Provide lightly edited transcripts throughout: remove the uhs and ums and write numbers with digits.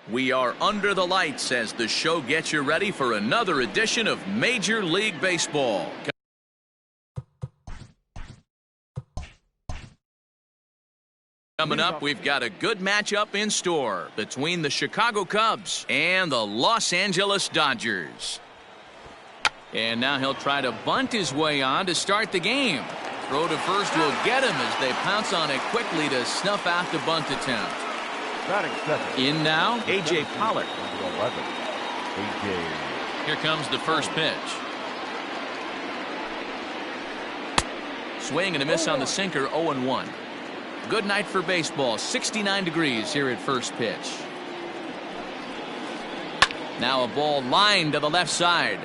We are under the lights as the show gets you ready for another edition of Major League Baseball. Coming up, we've got a good matchup in store between the Chicago Cubs and the Los Angeles Dodgers. And now he'll try to bunt his way on to start the game. Throw to first will get him as they pounce on it quickly to snuff out the bunt attempt. In now, A.J. Pollock. Here comes the first pitch. Swing and a miss on the sinker, 0-1. Good night for baseball. 69 degrees here at first pitch. Now a ball lined to the left side.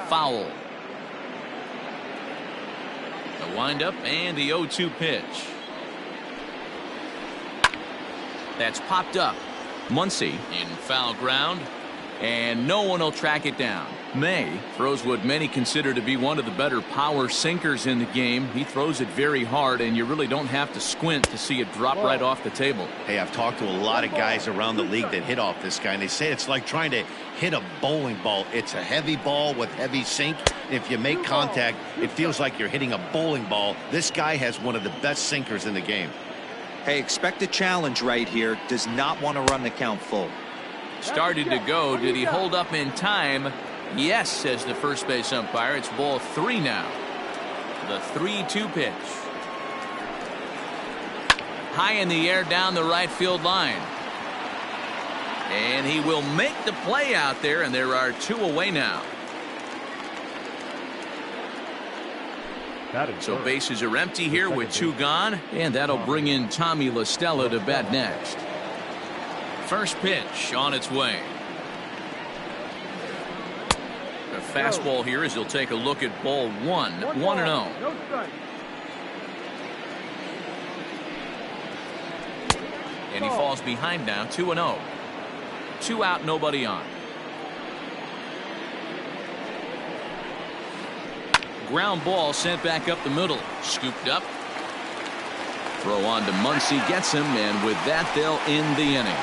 Foul. The windup and the 0-2 pitch. That's popped up. Muncy in foul ground, and no one will track it down. May throws what many consider to be one of the better power sinkers in the game. He throws it very hard, and you really don't have to squint to see it drop right off the table. Hey, I've talked to a lot of guys around the league that hit off this guy, and they say it's like trying to hit a bowling ball. It's a heavy ball with heavy sink. If you make contact, it feels like you're hitting a bowling ball. This guy has one of the best sinkers in the game. Hey, expect a challenge right here. Does not want to run the count full. Started to go. Did he hold up in time? Yes, says the first base umpire. It's ball 3 now. The 3-2 pitch. High in the air down the right field line. And he will make the play out there, and there are 2 away now. So bases are empty here with 2 gone, and that'll bring in Tommy La Stella to bat next. First pitch on its way. A fastball here as he'll take a look at ball 1, 1-0. And he falls behind now, 2-0. 2 out, nobody on. Ground ball sent back up the middle. Scooped up. Throw on to Muncy, gets him, and with that they'll end the inning.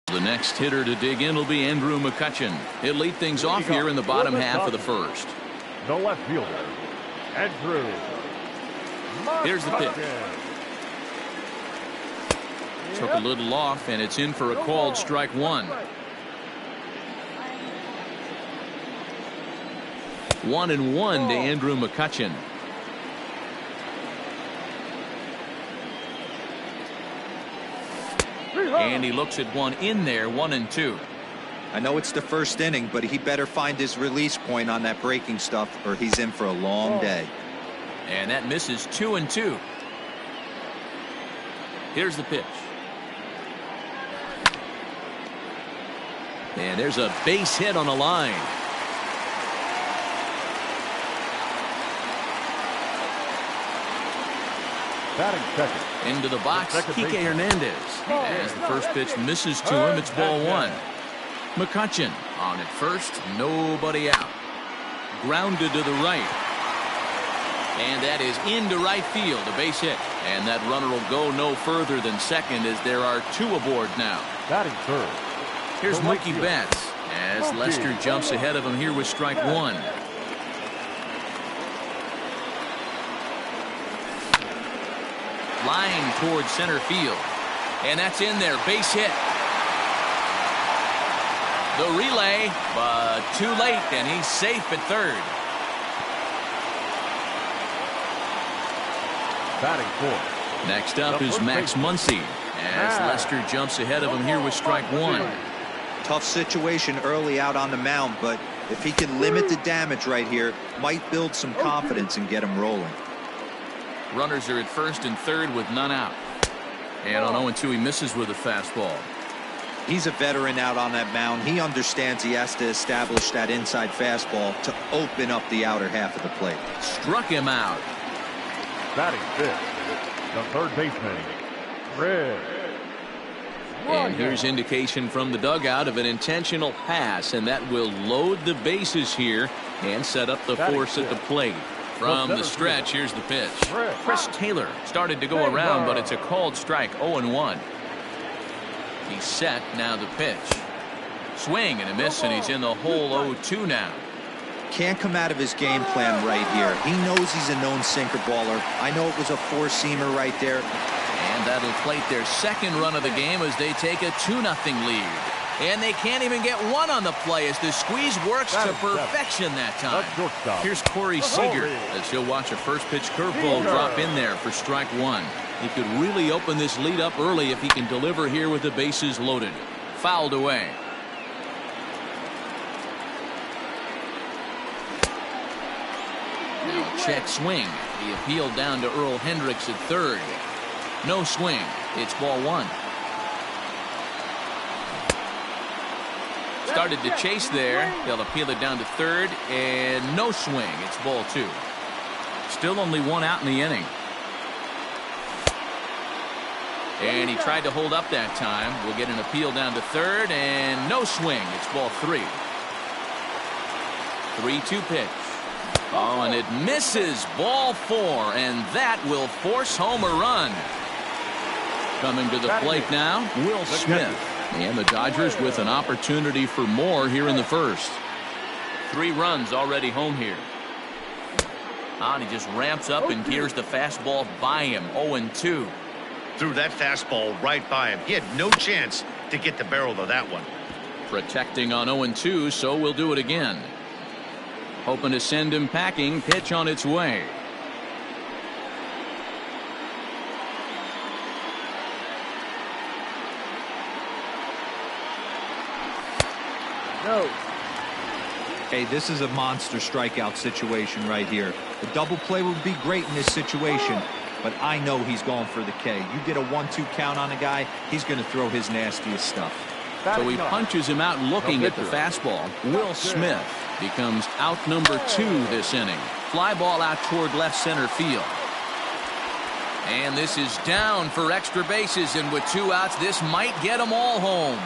The next hitter to dig in will be Andrew McCutchen. He'll lead things off here in the bottom half of the first. The left fielder, Andrew. Here's the pitch. Took a little off, and it's in for a called strike 1. 1-1 to Andrew McCutchen. And he looks at one in there, 1-2. I know it's the first inning, but he better find his release point on that breaking stuff, or he's in for a long day. And that misses 2-2. Here's the pitch. And there's a base hit on the line. Batting second. Into the box, Kike Hernandez. As the first pitch misses to him, it's ball 1. McCutchen on at first, nobody out. Grounded to the right. And that is into right field, a base hit. And that runner will go no further than second as there are 2 aboard now. Batting third. Here's Mookie Betts as Lester jumps ahead of him here with strike 1. Line towards center field. And that's in there. Base hit. The relay, but too late, and he's safe at third. Batting fourth. Next up is Max Muncy as Lester jumps ahead of him here with strike 1. Tough situation early out on the mound, but if he can limit the damage right here, might build some confidence and get him rolling. Runners are at first and third with none out. And on 0-2 he misses with a fastball. He's a veteran out on that mound. He understands he has to establish that inside fastball to open up the outer half of the plate. Struck him out. Batting fifth, the third baseman, Red. And here's indication from the dugout of an intentional pass, and that will load the bases here and set up the force at the plate. From the stretch, here's the pitch. Chris Taylor started to go around, but it's a called strike, 0-1. He's set, now the pitch. Swing and a miss, and he's in the hole 0-2 now. Can't come out of his game plan right here. He knows he's a known sinker baller. I know it was a four-seamer right there. And that'll plate their second run of the game as they take a 2-0 lead. And they can't even get one on the play as the squeeze works to perfection that time. Here's Corey Seager as he'll watch a first pitch curveball drop in there for strike one. He could really open this lead up early if he can deliver here with the bases loaded. Fouled away. Now check swing. The appeal down to Earl Hendricks at third. No swing. It's ball one. Started to chase there. They'll appeal it down to third, and no swing. It's ball two. Still only one out in the inning. And he tried to hold up that time. We'll get an appeal down to third, and no swing. It's ball three. 3-2 pitch. Oh, and it misses. Ball four, and that will force home a run. Coming to the plate now, Will Smith. And the Dodgers with an opportunity for more here in the first. 3 runs already home here. And he just ramps up and gears the fastball by him. 0-2. Threw that fastball right by him. He had no chance to get the barrel of that one. Protecting on 0-2, so we'll do it again. Hoping to send him packing. Pitch on its way. No. Hey, this is a monster strikeout situation right here. A double play would be great in this situation, but I know he's going for the K. You get a 1-2 count on a guy, he's going to throw his nastiest stuff. So he punches him out looking at the fastball. Will Smith becomes out number 2 this inning. Fly ball out toward left center field. And this is down for extra bases, and with 2 outs, this might get them all home.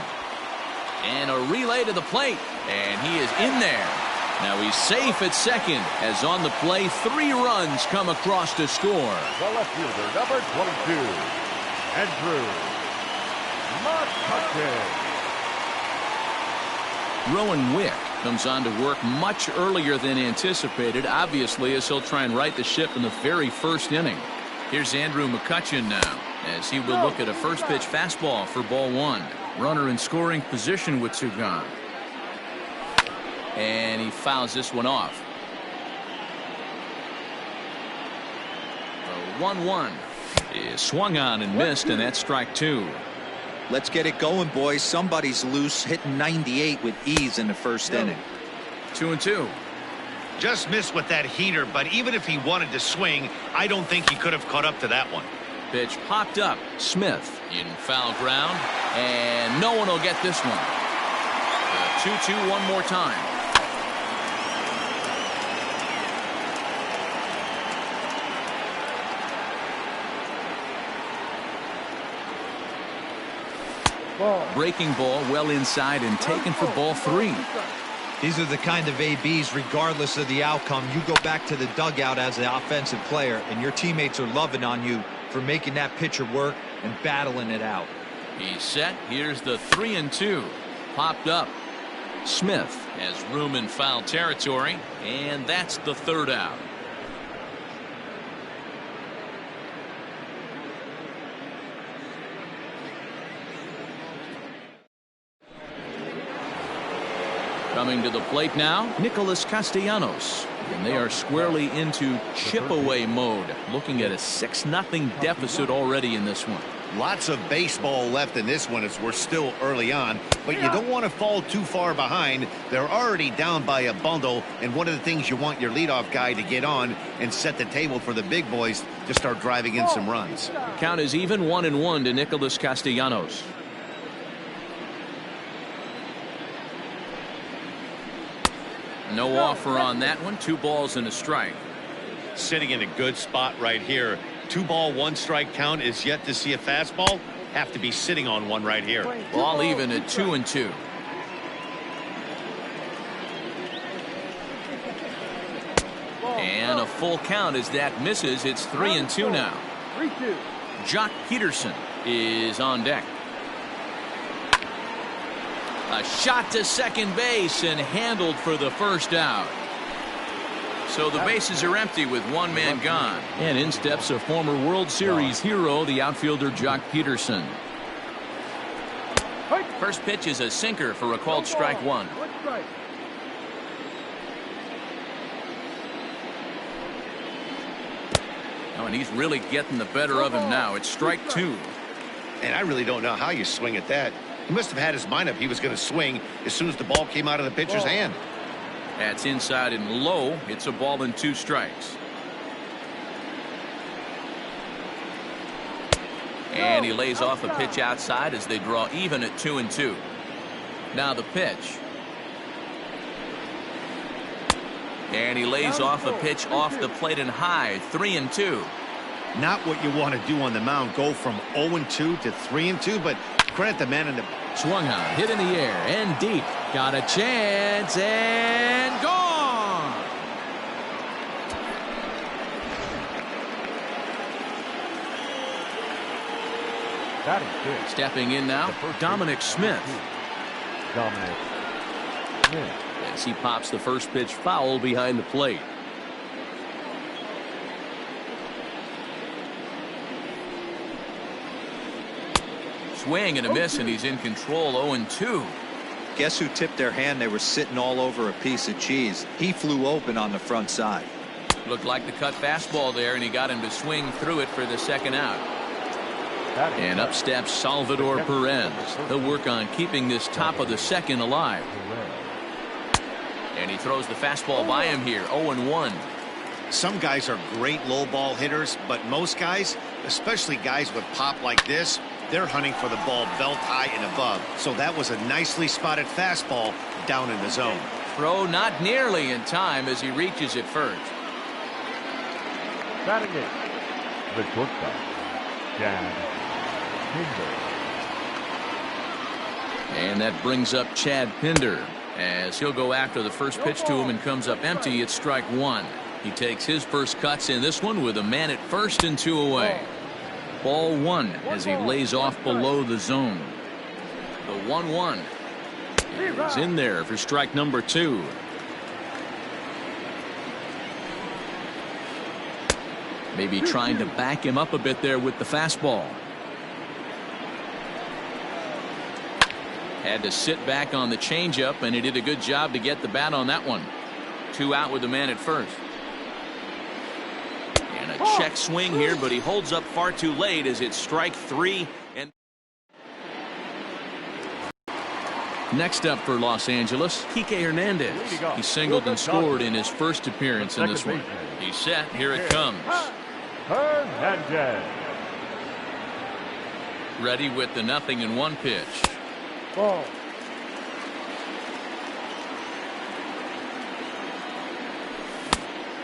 And a relay to the plate, and he is in there. Now he's safe at second, as on the play 3 runs come across to score. The left fielder, number 22, Andrew McCutcheon. Rowan Wick comes on to work much earlier than anticipated, obviously, as he'll try and right the ship in the very first inning. Here's Andrew McCutcheon now, as he will look at a first pitch fastball for ball one. Runner in scoring position with 2 gone. And he fouls this one off. The 1-1 is swung on and missed, and that's strike 2. Let's get it going, boys. Somebody's loose, hitting 98 with ease in the first inning. 2-2. Just missed with that heater, but even if he wanted to swing, I don't think he could have caught up to that one. Pitch popped up. Smith in foul ground, and no one will get this one. 2-2 one more time. Breaking ball well inside and taken for ball 3. These are the kind of ABs, regardless of the outcome, you go back to the dugout as an offensive player, and your teammates are loving on you for making that pitcher work and battling it out. He's set. Here's the 3-2. Popped up. Smith has room in foul territory, and that's the 3rd out. Coming to the plate now, Nicholas Castellanos. And they are squarely into chip-away mode, looking at a 6-0 deficit already in this one. Lots of baseball left in this one as we're still early on, but you don't want to fall too far behind. They're already down by a bundle, and one of the things you want your leadoff guy to get on and set the table for the big boys to start driving in some runs. Count is even 1-1 to Nicholas Castellanos. No offer on that one. 2 balls and a strike. Sitting in a good spot right here. 2 ball, 1 strike count is yet to see a fastball. Have to be sitting on one right here. Ball even at 2-2. And a full count as that misses. It's 3-2 now. 3-2. Jock Peterson is on deck. A shot to second base and handled for the first out. So the bases are empty with one man gone. And in steps a former World Series hero, the outfielder Jock Peterson. First pitch is a sinker for a called strike one. Oh, and he's really getting the better of him now. It's strike two. And I really don't know how you swing at that. He must have had his mind up he was going to swing as soon as the ball came out of the pitcher's hand. That's inside and low. It's a ball and 2 strikes. And he lays off a pitch outside as they draw even at 2-2. Now the pitch. And he lays off a pitch off the plate and high. 3-2. Not what you want to do on the mound. Go from 0-2 to 3-2, but credit the man in the... Swung on, hit in the air and deep. Got a chance and gone. That is good. Stepping in now, Dominic Smith. Dominic Smith. As he pops the first pitch foul behind the plate. Swing and a miss, and he's in control. 0-2. Guess who tipped their hand? They were sitting all over a piece of cheese. He flew open on the front side. Looked like the cut fastball there, and he got him to swing through it for the second out. And up steps Salvador Perez. He'll work on keeping this top of the second alive. And he throws the fastball by him here. 0-1. Some guys are great low ball hitters, but most guys, especially guys with pop like this, they're hunting for the ball belt high and above. So that was a nicely spotted fastball down in the zone. Throw not nearly in time as he reaches it first. Batting it, the shortstop, Chad Pinder. And that brings up Chad Pinder as he'll go after the first pitch to him and comes up empty. It's strike one. He takes his first cuts in this one with a man at first and 2 away. Ball one as he lays off below the zone. The 1-1 is in there for strike number 2. Maybe trying to back him up a bit there with the fastball. Had to sit back on the changeup, and he did a good job to get the bat on that one. 2 out with the man at first. And a check swing here, but he holds up far too late as it's strike 3. And next up for Los Angeles, Kike Hernandez. He singled and scored in his first appearance in this one. He's set. Here it comes. Hernandez. Ready with the 0-1 pitch. Ball.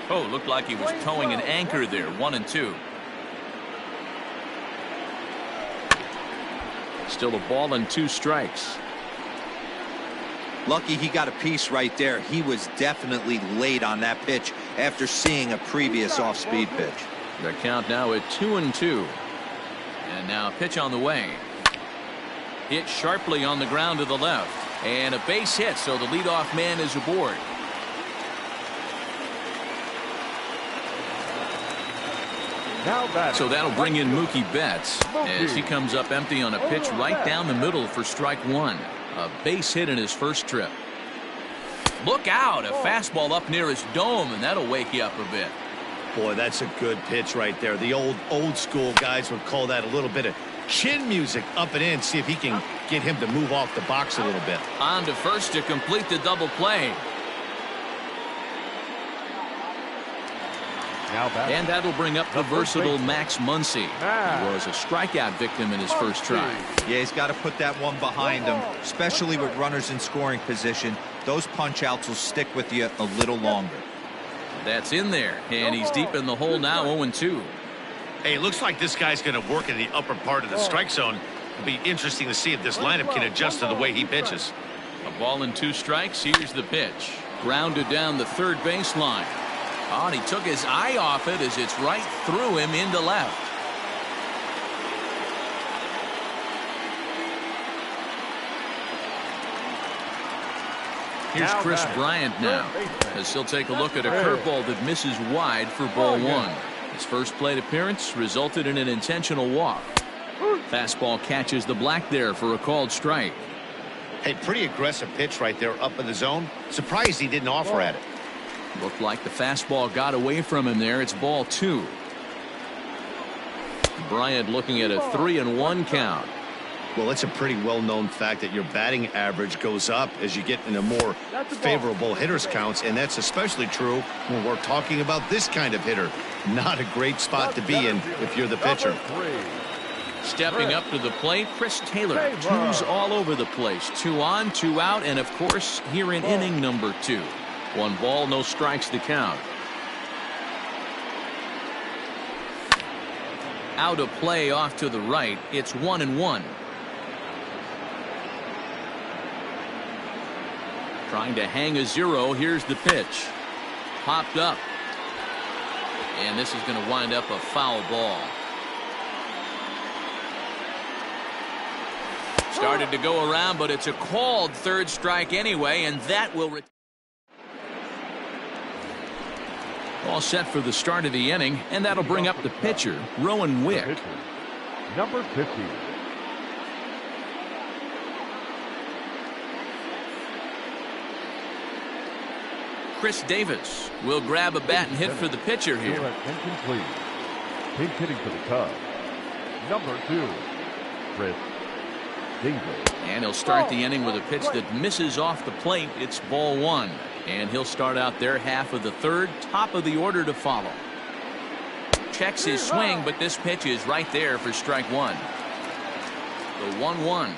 Oh, looked like he was towing an anchor there. 1-2. Still a ball and 2 strikes. Lucky he got a piece right there. He was definitely late on that pitch after seeing a previous off-speed pitch. The count now at 2-2. And now a pitch on the way. Hit sharply on the ground to the left. And a base hit, so the leadoff man is aboard. So that'll bring in Mookie Betts as he comes up empty on a pitch right down the middle for strike 1. A base hit in his first trip. Look out, a fastball up near his dome, and that'll wake you up a bit. Boy, that's a good pitch right there. The old school guys would call that a little bit of chin music up and in. See if he can get him to move off the box a little bit. On to first to complete the double play. And that'll bring up the versatile Max Muncy. He was a strikeout victim in his first try. Yeah, he's got to put that one behind him, especially with runners in scoring position. Those punch outs will stick with you a little longer. That's in there, and he's deep in the hole now. 0-2. Hey, it looks like this guy's going to work in the upper part of the strike zone. It'll be interesting to see if this lineup can adjust to the way he pitches. A ball and 2 strikes. Here's the pitch. Grounded down the third baseline. Oh, and he took his eye off it as it's right through him into left. Here's Chris Bryant now, as he'll take a look at a curveball that misses wide for ball one. His first plate appearance resulted in an intentional walk. Fastball catches the black there for a called strike. Hey, pretty aggressive pitch right there up in the zone. Surprised he didn't offer at it. Looked like the fastball got away from him there. It's ball two. Bryant looking at a 3-1 count. Well, it's a pretty well-known fact that your batting average goes up as you get into more favorable hitters counts, and that's especially true when we're talking about this kind of hitter. Not a great spot to be in if you're the pitcher. Stepping up to the plate, Chris Taylor. Twos all over the place. 2 on, 2 out, and of course here in inning number 2. 1 ball, no strikes to count. Out of play off to the right. It's 1-1. Trying to hang a 0. Here's the pitch. Popped up. And this is going to wind up a foul ball. Started to go around, but it's a called third strike anyway, and that will... All set for the start of the inning, and that'll bring up the pitcher, Rowan Wick. Number 50. Chris Davis will grab a bat and hit for the pitcher here. Incomplete. Pink hitting for the Cubs. Number 2, Chris Davis. And he'll start the inning with a pitch that misses off the plate. It's ball 1. And he'll start out their half of the third, top of the order to follow. Checks his swing, but this pitch is right there for strike 1. The 1-1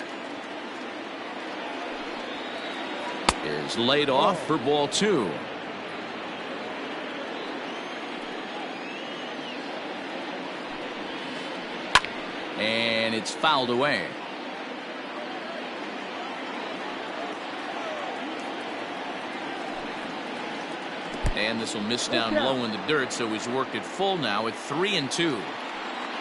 is laid off for ball 2. And it's fouled away. And this will miss down low in the dirt, so he's worked it full now at 3-2.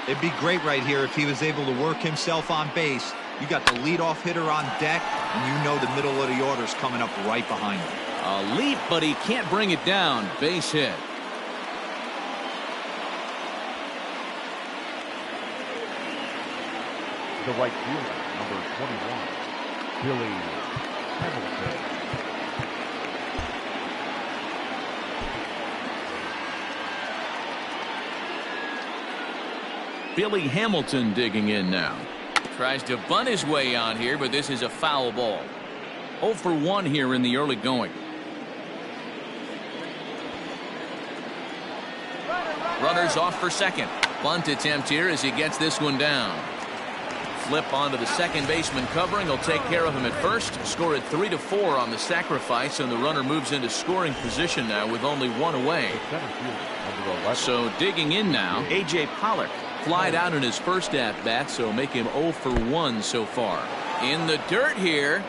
It'd be great right here if he was able to work himself on base. You got the leadoff hitter on deck, and you know the middle of the order's coming up right behind him. A leap, but he can't bring it down. Base hit. The right fielder, number 21, Billy Hamilton. Billy Hamilton digging in now. Tries to bunt his way on here, but this is a foul ball. 0 for 1 here in the early going. Runners off for second. Bunt attempt here as he gets this one down. Flip onto the second baseman covering. He'll take care of him at first. Score at 3-4 on the sacrifice, and the runner moves into scoring position now with only 1 away. So digging in now, A.J. Pollock. Flied out in his first at-bat, so make him 0 for 1 so far. In the dirt here.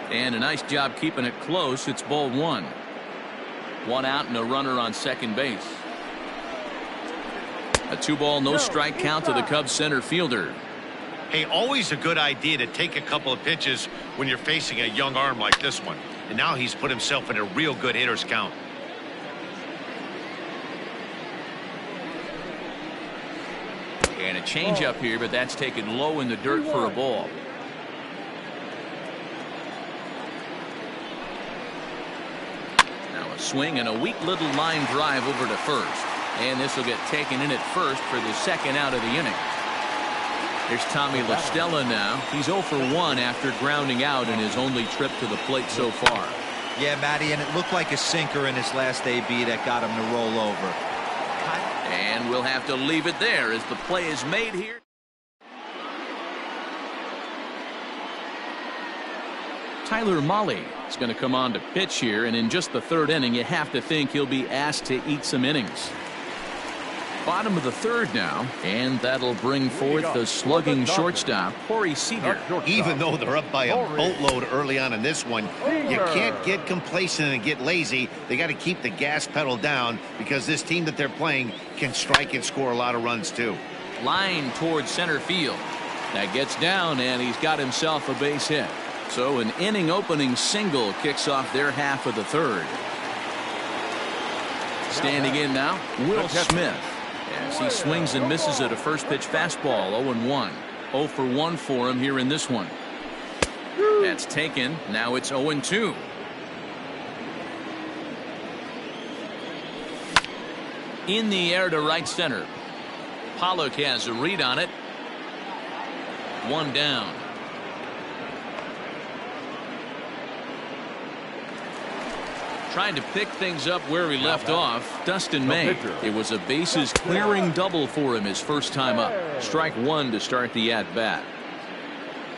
And a nice job keeping it close. It's ball 1. 1 out and a runner on second base. A 2-ball, no strike count to the Cubs center fielder. Hey, always a good idea to take a couple of pitches when you're facing a young arm like this one. And now he's put himself in a real good hitter's count. And a changeup here, but that's taken low in the dirt for a ball. Now a swing and a weak little line drive over to first. And this will get taken in at first for the second out of the inning. Here's Tommy La Stella now. He's 0 for 1 after grounding out in his only trip to the plate so far. Yeah, Matty, and it looked like a sinker in his last AB that got him to roll over. And we'll have to leave it there as the play is made here. Tyler Mahle is going to come on to pitch here, and in just the third inning, you have to think he'll be asked to eat some innings. Bottom of the third now, and that'll bring forth the slugging shortstop, Corey Seager. Even though they're up by a boatload early on in this one, you can't get complacent and get lazy. They got to keep the gas pedal down because this team that they're playing can strike and score a lot of runs too. Line towards center field. That gets down, and he's got himself a base hit. So an inning-opening single kicks off their half of the third. Standing in now, Will Smith. As he swings and misses at a first-pitch fastball, 0-1. 0 for 1 for him here in this one. That's taken. Now it's 0-2. In the air to right center. Pollock has a read on it. One down. Trying to pick things up where he left off, Dustin May. It was a bases clearing double for him his first time up. Strike one to start the at-bat.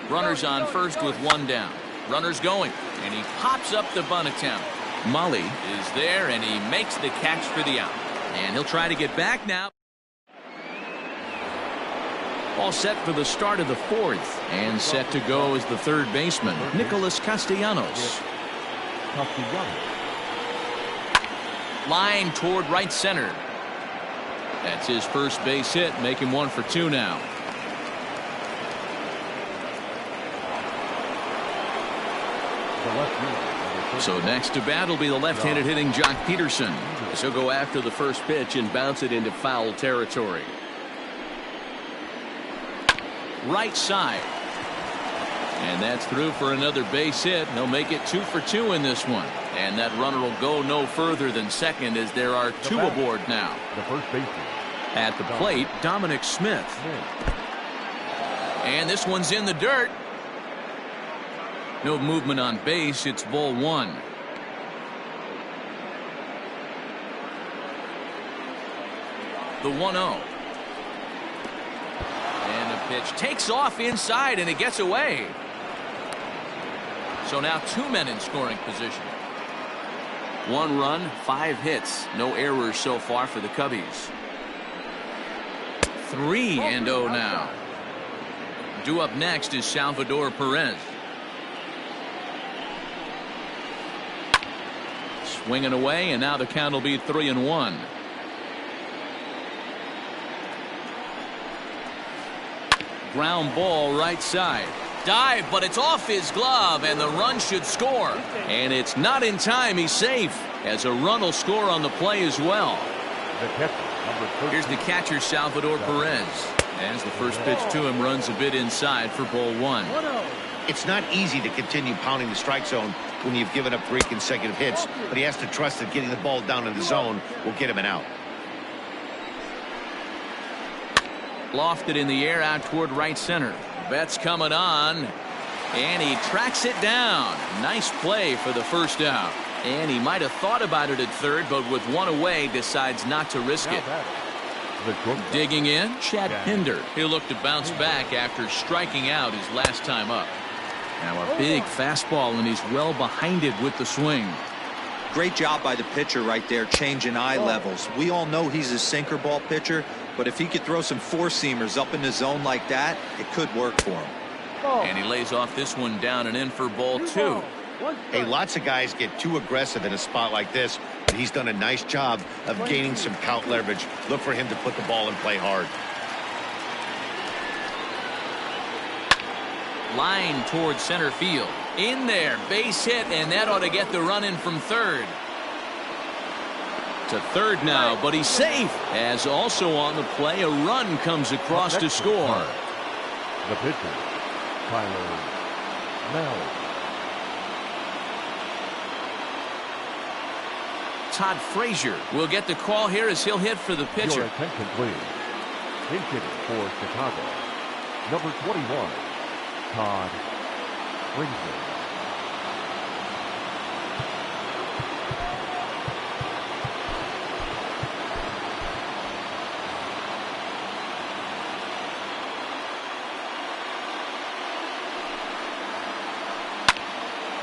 Runners on first with one down. Runners going, and he pops up the bunt attempt. Mully is there, and he makes the catch for the out. And he'll try to get back now. All set for the start of the fourth, and set to go is the third baseman, Nicholas Castellanos. Line toward right center. That's his first base hit, making 1 for 2 now. So next to bat will be the left-handed hitting Jock Peterson. He'll go after the first pitch and bounce it into foul territory. Right side. And that's through for another base hit. He'll make it 2 for 2 in this one. And that runner will go no further than second as there are 2 aboard now. The first baseman. At the plate, Dominic Smith. And this one's in the dirt. No movement on base. It's ball 1. The 1-0. And the pitch takes off inside, and it gets away. So now 2 men in scoring position. 1 run, 5 hits. No errors so far for the Cubbies. 3-0 now. Due up next is Salvador Perez. Swinging away, and now the count will be 3-1. Ground ball right side. Dive, but it's off his glove, and the run should score. And it's not in time. He's safe, as a run will score on the play as well. Here's the catcher, Salvador Perez. As the first pitch to him runs a bit inside for ball 1. It's not easy to continue pounding the strike zone when you've given up 3 consecutive hits, but he has to trust that getting the ball down in the zone will get him an out. Lofted in the air out toward right center. Betts coming on, and he tracks it down. Nice play for the first out. And he might have thought about it at third, but with 1 away decides not to risk it. Digging in, Chad Pinder. He'll look to bounce back after striking out his last time up. Now a big fastball, and he's well behind it with the swing. Great job by the pitcher right there, changing eye levels. We all know he's a sinker ball pitcher, but if he could throw some 4-seamers up in the zone like that, it could work for him. And he lays off this one down and in for ball 2. Hey, lots of guys get too aggressive in a spot like this, but he's done a nice job of gaining some count leverage. Look for him to put the ball in play hard. Line towards center field. In there, base hit, and that ought to get the run in from third. To third now, but he's safe. As also on the play, a run comes across to score. The pitcher, Tyler Mel. Todd Frazier will get the call here as he'll hit for the pitcher. Your attention, please. In hitting for Chicago, number 21, Todd Frazier.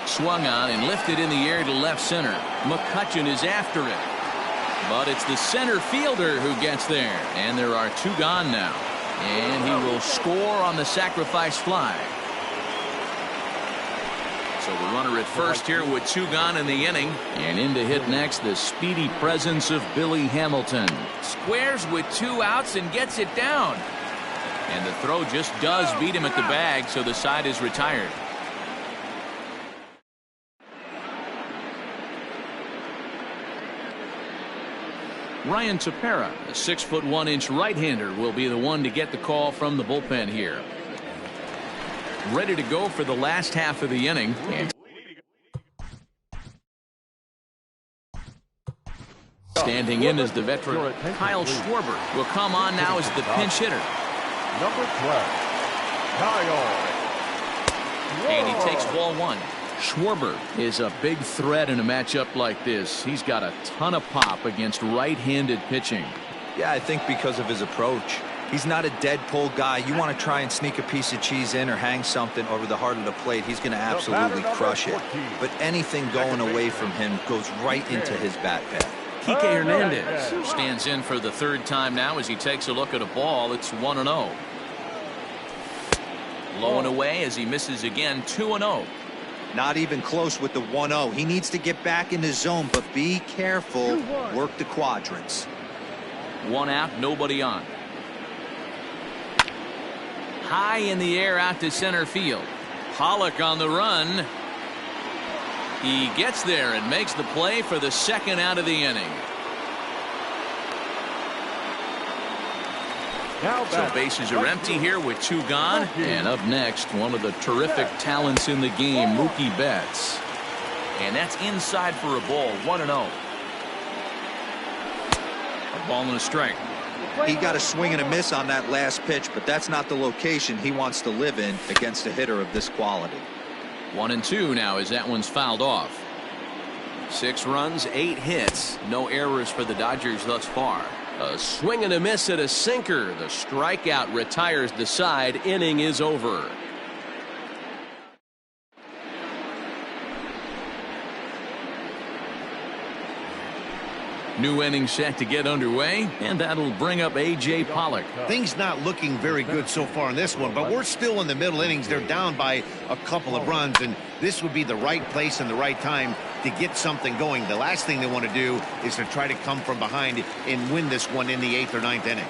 Swung on and lifted in the air to left center. McCutchen is after it. But it's the center fielder who gets there. And there are 2 gone now. And he will score on the sacrifice fly. So the runner at first here with 2 gone in the inning. And in to hit next, the speedy presence of Billy Hamilton. Squares with 2 outs and gets it down. And the throw just does beat him at the bag, so the side is retired. Ryan Tepera, a 6'1" right-hander, will be the one to get the call from the bullpen here. Ready to go for the last half of the inning. And standing in as the veteran, Kyle Schwarber will come on now as the pinch hitter. Number 12, Kyle. And he takes ball 1. Schwarber is a big threat in a matchup like this. He's got a ton of pop against right-handed pitching. Yeah, I think because of his approach. He's not a dead pull guy. You want to try and sneak a piece of cheese in or hang something over the heart of the plate, he's going to absolutely crush it. But anything going away from him goes right into his bat path. Kike Hernandez stands in for the 3rd time now as he takes a look at a ball. It's 1-0. Low and away as he misses again. 2-0. Not even close with the 1-0. He needs to get back in the zone, but be careful. Work the quadrants. 1 out, nobody on. High in the air out to center field. Pollock on the run. He gets there and makes the play for the 2nd out of the inning. So bases are empty here with 2 gone. And up next, one of the terrific talents in the game, Mookie Betts. And that's inside for a ball. 1-0. A ball and a strike. He got a swing and a miss on that last pitch, but that's not the location he wants to live in against a hitter of this quality. 1-2 now as that one's fouled off. 6 runs, 8 hits. No errors for the Dodgers thus far. A swing and a miss at a sinker. The strikeout retires the side. Inning is over. New inning set to get underway, and that'll bring up A.J. Pollock. Things not looking very good so far in this one, but we're still in the middle innings. They're down by a couple of runs, and this would be the right place and the right time to get something going. The last thing they want to do is to try to come from behind and win this one in the 8th or 9th inning.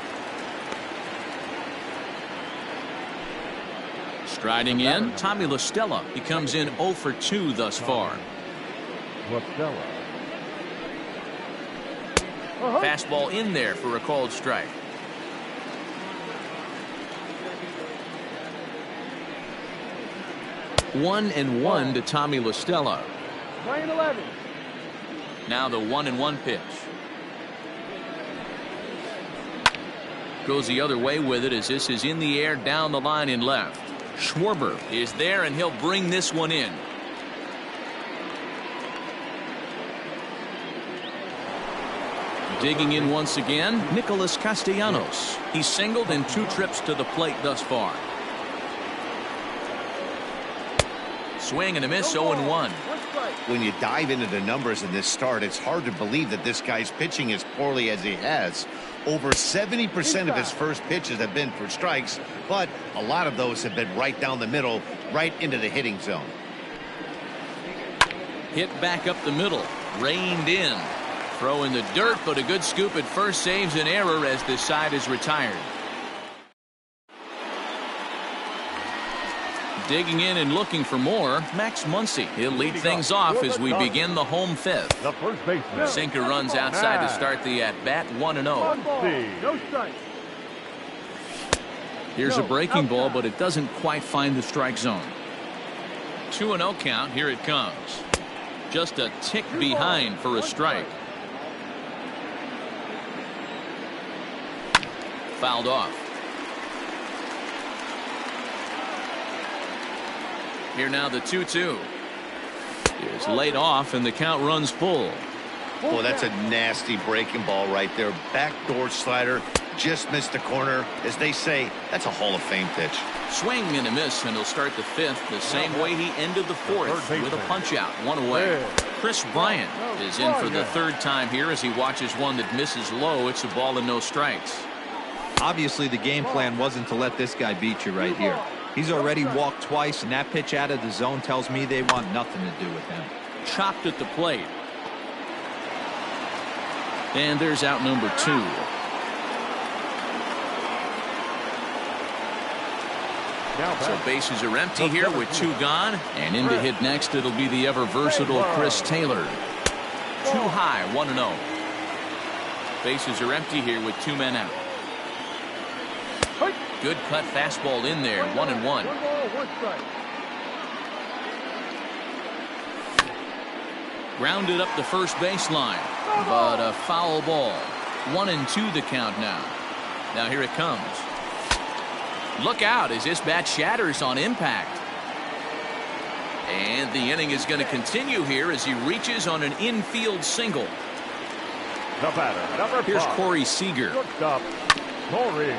Striding in, Tommy La Stella. He comes in 0 for 2 thus far. La Stella. Fastball in there for a called strike. One and one to Tommy La Stella. Now the 1-1 pitch. Goes the other way with it as this is in the air down the line in left. Schwarber is there and he'll bring this one in. Digging in once again, Nicholas Castellanos. He's singled in 2 trips to the plate thus far. Swing and a miss, 0-1. When you dive into the numbers in this start, it's hard to believe that this guy's pitching as poorly as he has. Over 70% of his first pitches have been for strikes, but a lot of those have been right down the middle, right into the hitting zone. Hit back up the middle, reined in. Throw in the dirt, but a good scoop at first saves an error as this side is retired. Digging in and looking for more, Max Muncy. He'll lead things off as we begin the home 5th. The first baseman. Sinker runs outside to start the at-bat, 1-0. Here's a breaking ball, but it doesn't quite find the strike zone. 2-0 count. Here it comes. Just a tick behind for a strike. Fouled off. Here now the 2-2 is laid off and the count runs full. Boy, that's a nasty breaking ball right there. Backdoor slider, just missed the corner. As they say, that's a Hall of Fame pitch. Swing and a miss, and he'll start the fifth the same way he ended the fourth, with a punch out, one away. Chris Bryant is in for the third time here as he watches one that misses low. It's a ball and no strikes. Obviously, the game plan wasn't to let this guy beat you right here. He's already walked twice, and that pitch out of the zone tells me they want nothing to do with him. Chopped at the plate. And there's out number 2. So bases are empty here with 2 gone. And in to hit next, it'll be the ever-versatile Chris Taylor. Too high, 1-0. Bases are empty here with 2 men out. Good cut fastball in there, 1-1. Grounded up the first baseline, but a foul ball. 1-2 the count now. Now here it comes. Look out as this bat shatters on impact. And the inning is going to continue here as he reaches on an infield single. The batter, number 5. Here's Corey Seager. Shortstop, Corey.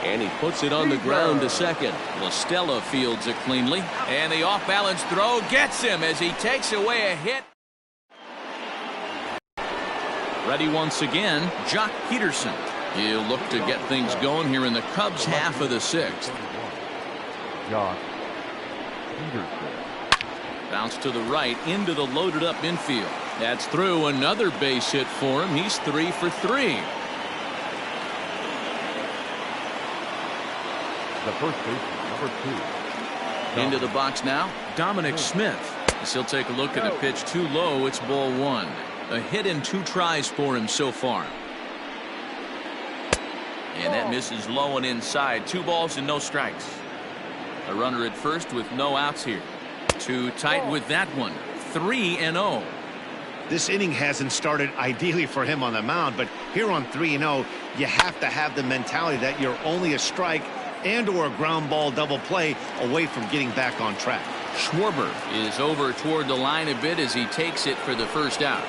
And he puts it on the ground to second. LaStella fields it cleanly. And the off-balance throw gets him as he takes away a hit. Ready once again, Jock Peterson. He'll look to get things going here in the Cubs' half of the 6th. Jock Peterson. Bounce to the right into the loaded up infield. That's through. Another base hit for him. He's 3 for 3. The first baseman, number 2. Into the box now, Dominic Smith. As he'll take a look at a pitch too low. It's ball 1. A hit and 2 tries for him so far. And that misses low and inside. 2 balls and no strikes. A runner at first with no outs here. Too tight with that one. 3-0. This inning hasn't started ideally for him on the mound, but here on 3-0, you have to have the mentality that you're only a strike and or a ground ball double play away from getting back on track. Schwarber is over toward the line a bit as he takes it for the first out.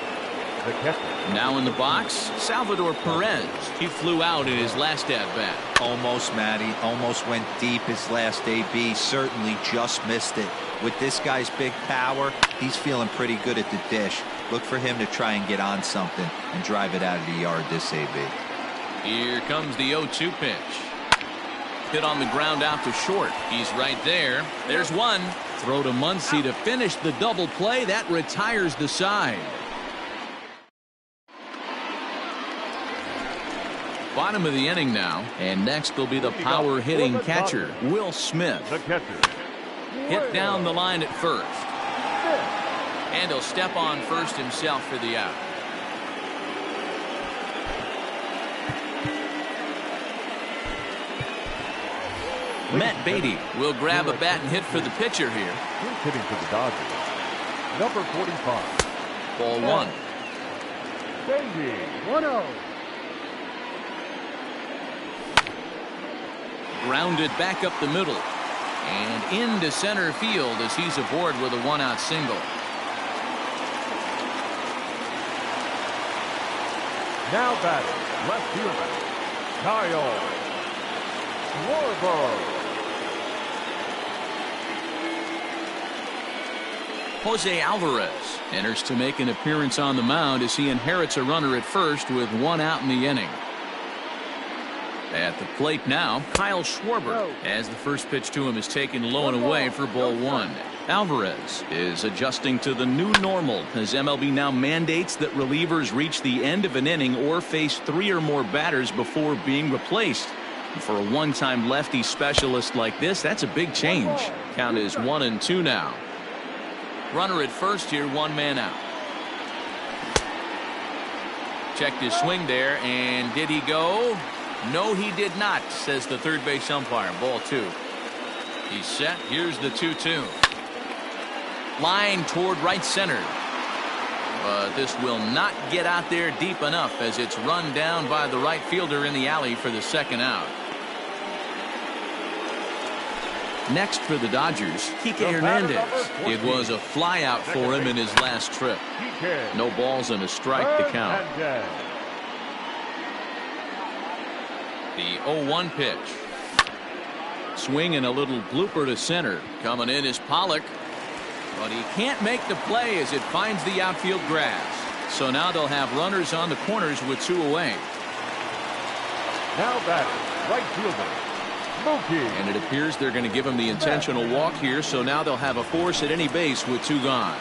The catcher. Now in the box, Salvador Perez. He flew out in his last at-bat. Almost, Matty. Almost went deep his last AB. Certainly just missed it. With this guy's big power, he's feeling pretty good at the dish. Look for him to try and get on something and drive it out of the yard this AB. Here comes the 0-2 pitch. Hit on the ground out to short. He's right there. There's one. Throw to Muncy to finish the double play. That retires the side. Bottom of the inning now, and next will be the power hitting catcher, Will Smith. The catcher. Hit down the line at first. And he'll step on first himself for the out. Matt Beatty will grab a bat and hit for the pitcher here. He's hitting for the Dodgers. Number 45. Ball 1. Beatty. 1-0. Grounded back up the middle. And into center field as he's aboard with a 1-out single. Now batting, left fielder, Kyle Schwarber. Jose Alvarez enters to make an appearance on the mound as he inherits a runner at first with 1 out in the inning. At the plate now, Kyle Schwarber, as the first pitch to him is taken low and away for ball 1. Alvarez is adjusting to the new normal as MLB now mandates that relievers reach the end of an inning or face 3 or more batters before being replaced. For a one-time lefty specialist like this, that's a big change. Count is 1-2 now. Runner at first here, 1 man out. Checked his swing there, and did he go? No, he did not, says the third base umpire. Ball 2. He's set. Here's the 2-2. Line toward right center. But this will not get out there deep enough as it's run down by the right fielder in the alley for the second out. Next for the Dodgers, Kike Hernandez. It was a fly out for him in his last trip. No balls and a strike to count. The 0-1 pitch. Swing and a little blooper to center. Coming in is Pollock. But he can't make the play as it finds the outfield grass. So now they'll have runners on the corners with 2 away. Now batting, right fielder, Mookie. And it appears they're going to give him the intentional walk here, so now they'll have a force at any base with 2 gone.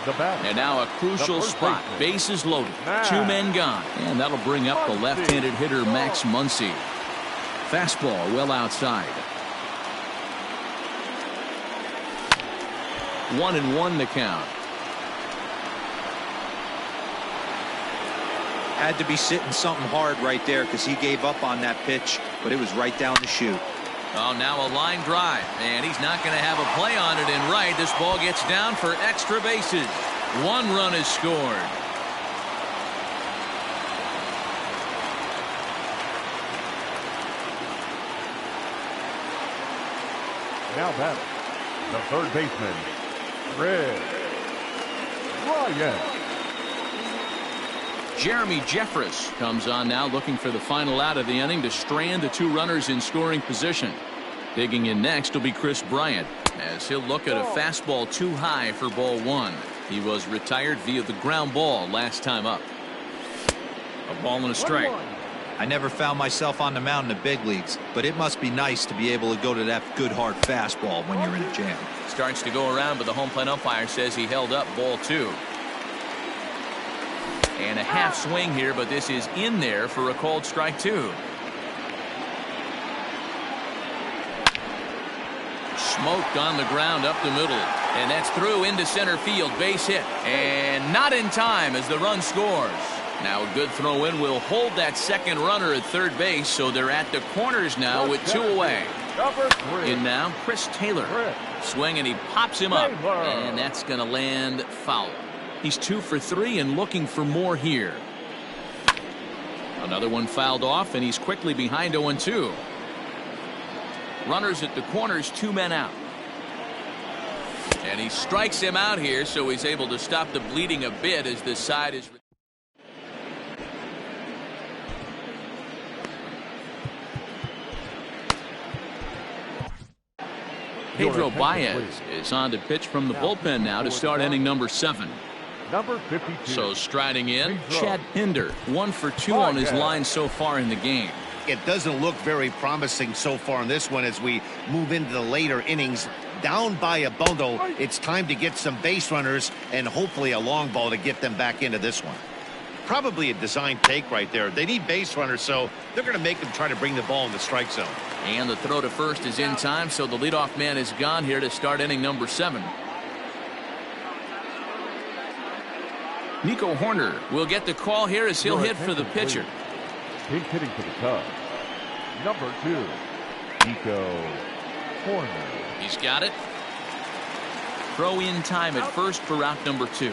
The batter, And now a crucial spot. Bases loaded. 2 men gone. And that'll bring up the left-handed hitter Max Muncy. Fastball well outside. 1-1 the count. Had to be sitting something hard right there because he gave up on that pitch, but it was right down the chute. Oh, now a line drive, and he's not going to have a play on it in right. This ball gets down for extra bases. 1 run is scored. Now batting, the third baseman, Chris Ryan. Jeremy Jeffress comes on now, looking for the final out of the inning to strand the 2 runners in scoring position. Digging in next will be Chris Bryant, as he'll look at a fastball too high for ball 1. He was retired via the ground ball last time up. A ball and a strike. I never found myself on the mound in the big leagues, but it must be nice to be able to go to that good hard fastball when you're in a jam. Starts to go around, but the home plate umpire says he held up ball 2. And a half swing here, but this is in there for a called strike 2. Smoked on the ground up the middle. And that's through into center field. Base hit. And not in time as the run scores. Now a good throw in will hold that second runner at third base, so they're at the corners now with 2 away. In now, Chris Taylor. Swing and he pops him up. And that's going to land foul. He's 2 for 3 and looking for more here. Another one fouled off, and he's quickly behind 0-2. Runners at the corners, 2 men out. And he strikes him out here, so he's able to stop the bleeding a bit as this side is. Pedro Baez is on to pitch from the bullpen now to start inning number 7. Number 52. So striding in, Chad Pinder, 1 for 2 on his line so far in the game. It doesn't look very promising so far in this one as we move into the later innings. Down by a bundle, it's time to get some base runners and hopefully a long ball to get them back into this one. Probably a design take right there. They need base runners, so they're going to make them try to bring the ball in the strike zone. And the throw to first is in time, so the leadoff man is gone here to start inning number 7. Nico Horner will get the call here as he'll hit for the pitcher. Pink hitting for the Cubs, number 2, Nico Horner. He's got it. Throw in time at first for route number 2.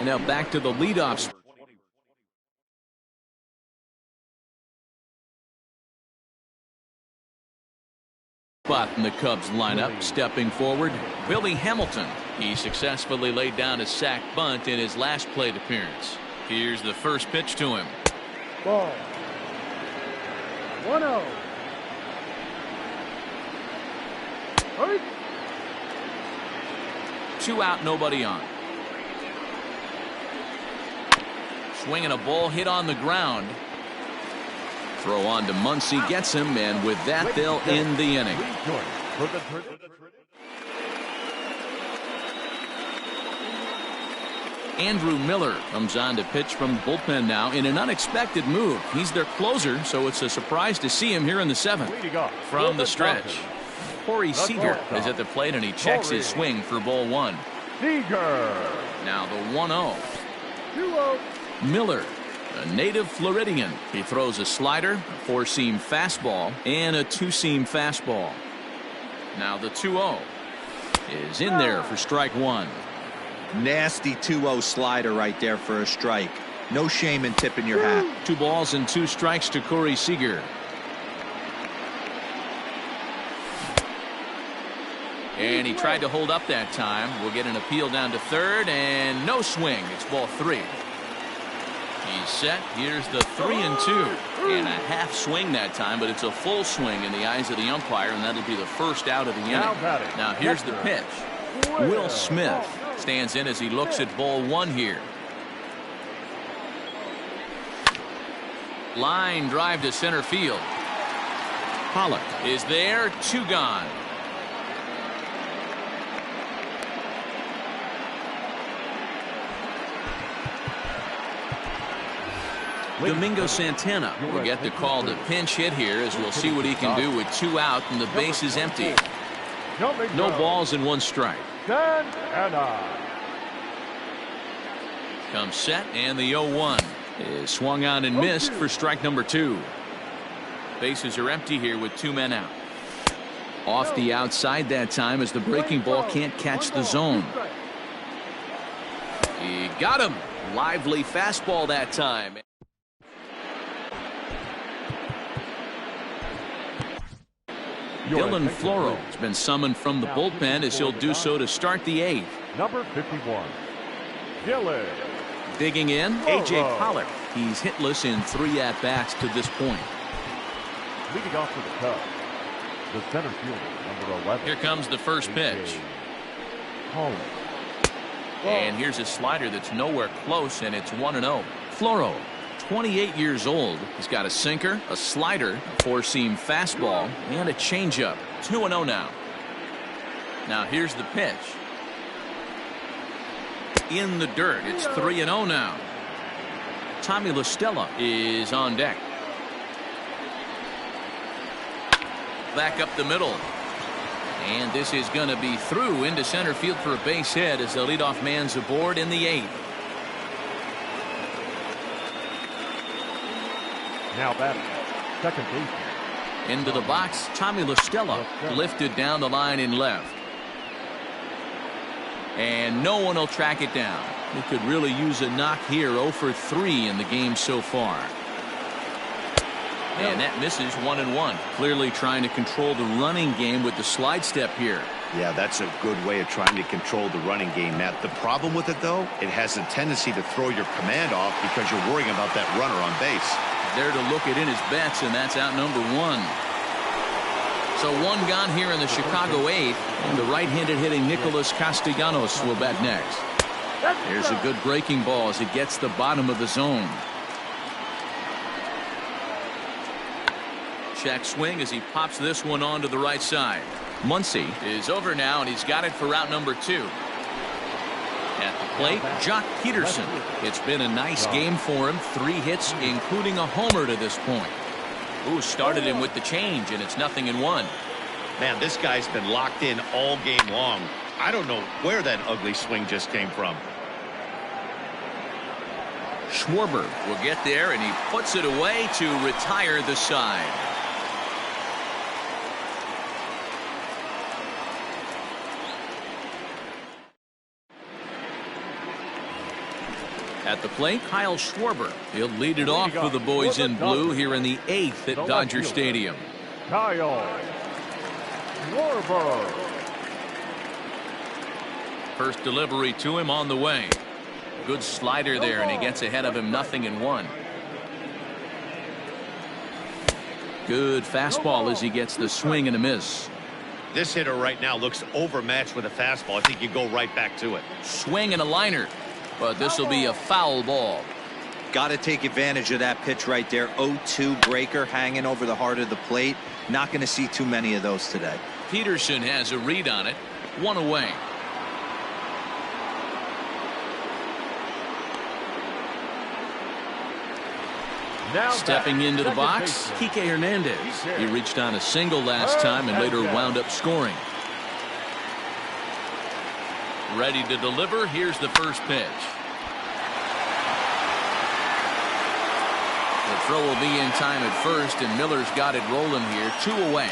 Now back to the leadoff spot in the Cubs lineup. Stepping forward, Billy Hamilton. He successfully laid down a sac bunt in his last plate appearance. Here's the first pitch to him. Ball. 1-0. 2 out, nobody on. Swinging a ball hit on the ground. Throw on to Muncy, gets him, and with that they'll end the inning. Andrew Miller comes on to pitch from the bullpen now in an unexpected move. He's their closer, so it's a surprise to see him here in the 7th. From the stretch, Corey Seager is at the plate, and he checks his swing for ball 1. Seager. Now the 1-0. 2-0. Miller, a native Floridian. He throws a slider, a 4-seam fastball, and a 2-seam fastball. Now the 2-0 is in there for strike 1. Nasty 2-0 slider right there for a strike. No shame in tipping your hat. 2 balls and 2 strikes to Corey Seager. And he tried to hold up that time. We'll get an appeal down to third, and no swing. It's ball 3. He's set. Here's the 3-2. And a half swing that time, but it's a full swing in the eyes of the umpire, and that'll be the first out of the inning. Now here's the pitch. Will Smith stands in as he looks at ball one here. Line drive to center field. Pollock is there. 2 gone. Domingo Santana will get the call to pinch hit here, as we'll see what he can do with 2 out and the base is empty. No balls and 1 strike. Comes set, and the 0-1 is swung on and missed for strike number 2. Bases are empty here with 2 men out. Off the outside that time, as the breaking ball can't catch the zone. He got him. Lively fastball that time. Dylan Floro has been summoned from the bullpen, as he'll do so to start the 8th. Number 51, Dylan. Digging in, A.J. Pollock. He's hitless in 3 at-bats to this point. Leading off for the Cubs, the center fielder, number 11. Here comes the first pitch. Pollock. And here's a slider that's nowhere close, and it's 1-0. Floro, 28 years old. He's got a sinker, a slider, a 4-seam fastball, and a changeup. 2-0 now. Now here's the pitch. In the dirt. It's 3-0 now. Tommy La Stella is on deck. Back up the middle. And this is going to be through into center field for a base hit, as the leadoff man's aboard in the 8th. Now batting, second baseman. Into the box, Tommy La Stella lifted down the line in left. And no one will track it down. He could really use a knock here. 0 for 3 in the game so far. And that misses 1-1. Clearly trying to control the running game with the slide step here. Yeah, that's a good way of trying to control the running game, Matt. The problem with it, though, it has a tendency to throw your command off because you're worrying about that runner on base. There to look at in his bets, and that's out number 1. So 1 gone here in the Chicago 8th, and the right-handed hitting Nicholas Castellanos will bat next. Here's a good breaking ball as it gets the bottom of the zone. Check swing as he pops this one onto the right side. Muncy is over now, and he's got it for out number 2. At the plate, Jock Peterson. It's been a nice game for him. 3 hits, including a homer to this point. Ooh, started him with the change, and it's 0-1. Man, this guy's been locked in all game long. I don't know where that ugly swing just came from. Schwarber will get there, and he puts it away to retire the side. At the plate, Kyle Schwarber. He'll lead it off for the boys in blue here in the 8th at Dodger Stadium. Kyle Schwarber. First delivery to him on the way. Good slider there, and he gets ahead of him. 0-1. Good fastball as he gets the swing and a miss. This hitter right now looks overmatched with a fastball. I think you go right back to it. Swing and a liner. But this will be a foul ball. Got to take advantage of that pitch right there. 0-2 breaker hanging over the heart of the plate. Not going to see too many of those today. Peterson has a read on it. 1 away. Now stepping into the box, Kike Hernandez. He reached on a single last time and later wound up scoring. Ready to deliver. Here's the first pitch. The throw will be in time at first, and Miller's got it rolling here. 2 away.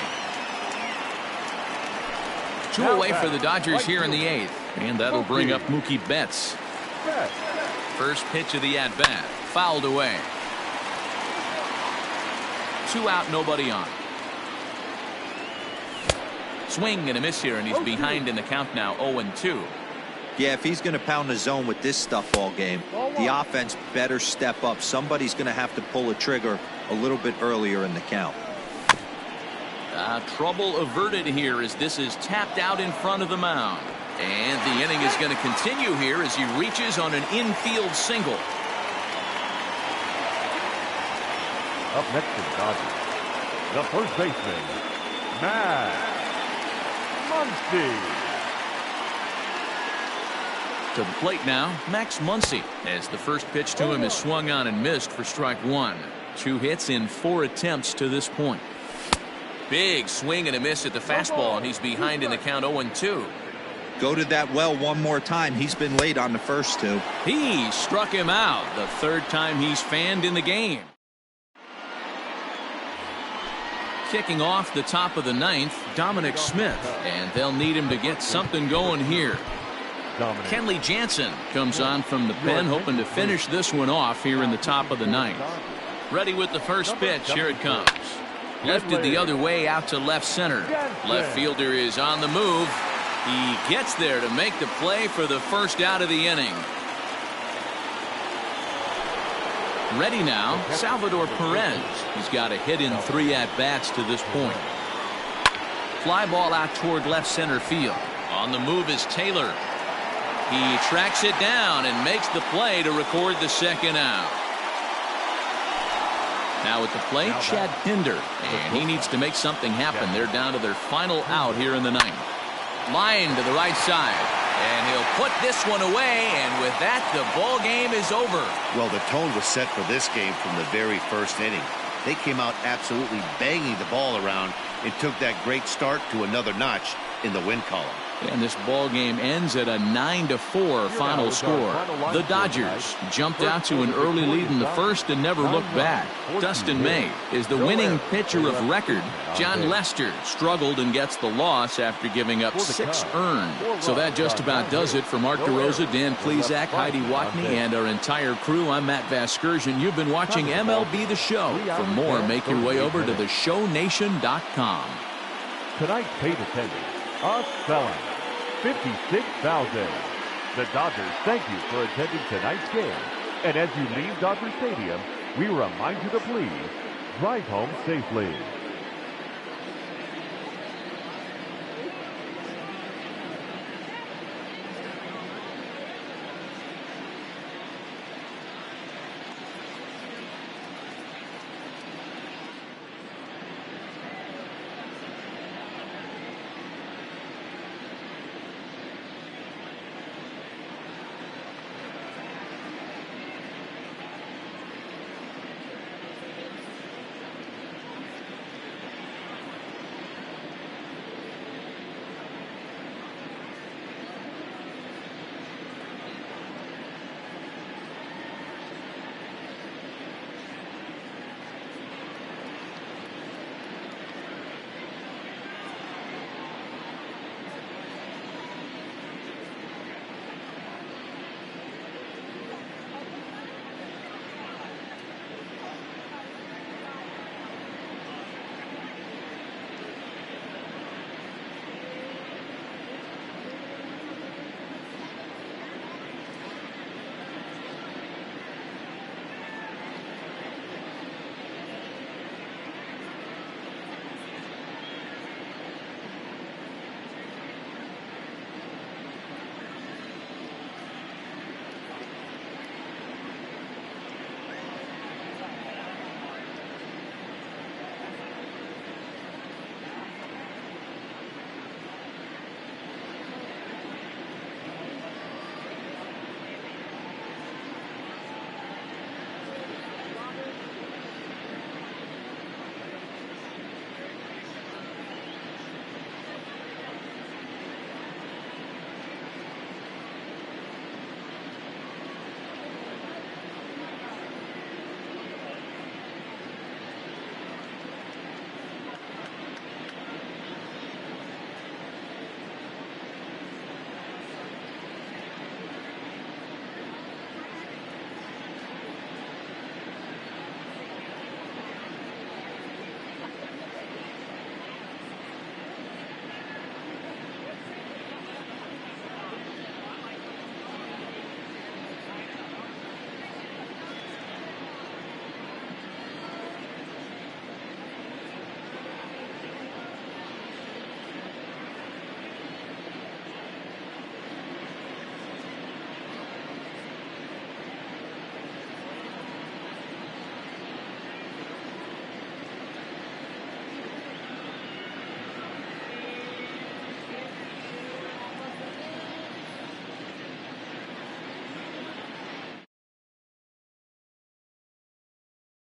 2 away for the Dodgers here in the 8th. And that'll bring up Mookie Betts. First pitch of the at-bat. Fouled away. 2 out, nobody on. Swing and a miss here, and he's behind in the count now. 0-2. Yeah, if he's going to pound the zone with this stuff all game, the offense better step up. Somebody's going to have to pull a trigger a little bit earlier in the count. Trouble averted here as this is tapped out in front of the mound. And the inning is going to continue here as he reaches on an infield single. Up next to the Dodgers, the first baseman, Max Muncy. To the plate now, Max Muncy, as the first pitch to him is swung on and missed for strike one. 2 hits in 4 attempts to this point. Big swing and a miss at the fastball, and he's behind in the count 0-2. Go to that well one more time. He's been late on the first 2. He struck him out, the 3rd time he's fanned in the game. Kicking off the top of the 9th, Dominic Smith, and they'll need him to get something going here. Kenley Jansen comes on from the pen, hoping to finish this one off here in the top of the 9th. Ready with the first pitch. Here it comes. Lifted the other way out to left center. Left fielder is on the move. He gets there to make the play for the first out of the inning. Ready now, Salvador Perez. He's got a hit in 3 at-bats to this point. Fly ball out toward left center field. On the move is Taylor. He tracks it down and makes the play to record the 2nd out. Now at the plate, Chad Pinder, and he needs to make something happen. They're down to their final out here in the 9th. Line to the right side, and he'll put this one away, and with that, the ball game is over. Well, the tone was set for this game from the very first inning. They came out absolutely banging the ball around and took that great start to another notch in the win column. And this ball game ends at a 9-4 final score. The Dodgers jumped out to an early lead in the first and never looked back. Dustin May is the winning pitcher of record. John Lester struggled and gets the loss after giving up 6 earned. So that just about does it for Mark DeRosa, Dan Plesac, Heidi Watney, and our entire crew. I'm Matt Vasgersian. You've been watching MLB The Show. For more, make your way over to theshownation.com. Tonight's paid attendance, a stellar 56,000. The Dodgers thank you for attending tonight's game. And as you leave Dodger Stadium, we remind you to please drive home safely.